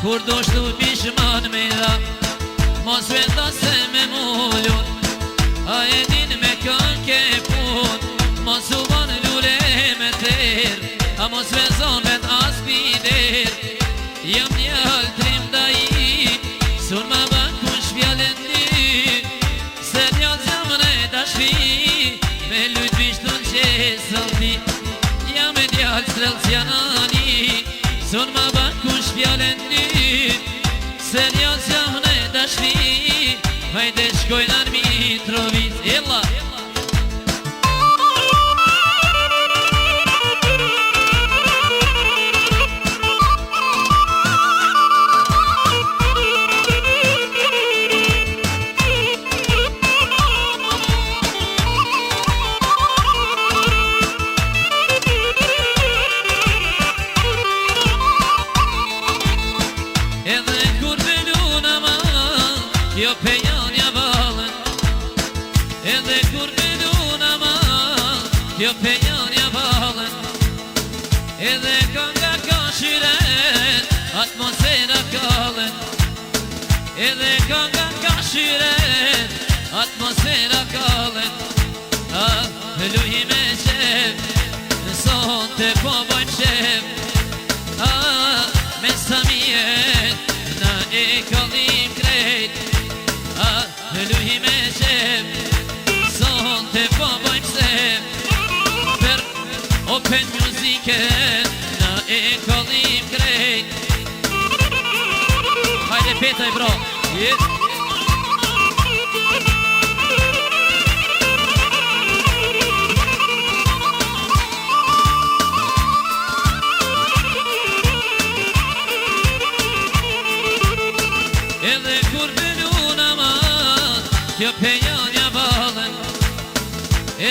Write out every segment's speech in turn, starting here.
Kur do shtu pishman me dha Mos veta se me mullun A e din me kën ke pun Mos u ban lule me ther A mos vezon vet as pider Jam njall trim da i Sur ma ban kush fjallën dy Se njall jam në dashri Me lujt vishtun që sëllti Jam e djall strelc janani Sur ma ban kush fjallën dy Se njës jam në dashri Hajde shkojnë në Mitrovic Illa Jo pejan ja balën Edhe kur vedun ama Jo pejan ja balën Edhe kanga ka shyren Atmosfera kalën Edhe kanga ka shyren Atmosfera kalën Luhi me qef Son te po bojmë qef Me samijet Na e kallim krejt Luhi me qef Son te po bojmë sef Per open muzike Na e kallim krejt Hajde petaj bro Edhe kur velun aman Kjo pejan ja balën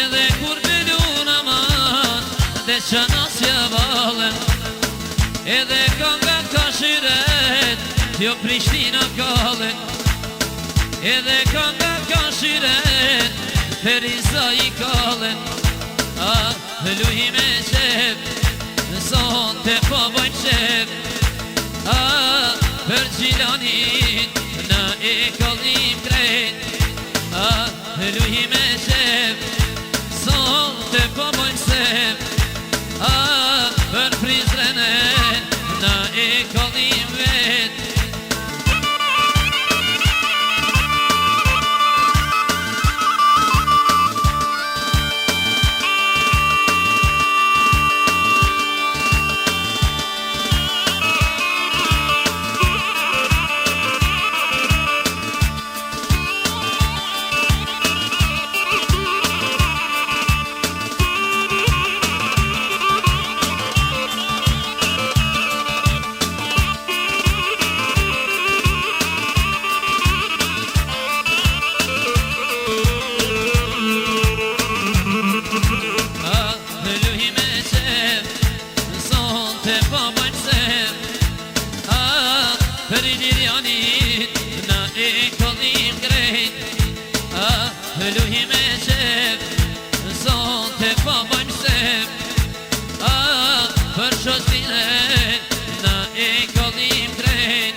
Edhe kur velun aman Dhe qanas ja balën Edhe kanga ka shyret Kjo Prishtina kalën Edhe kanga ka shyret Periza i kalën Luhi me qef Son te po bojmë qef Për Gjilanit Na e kallim krejt Luhi me qef Son te po bojmë sef Për Prizrenet Na e kallim vet Për i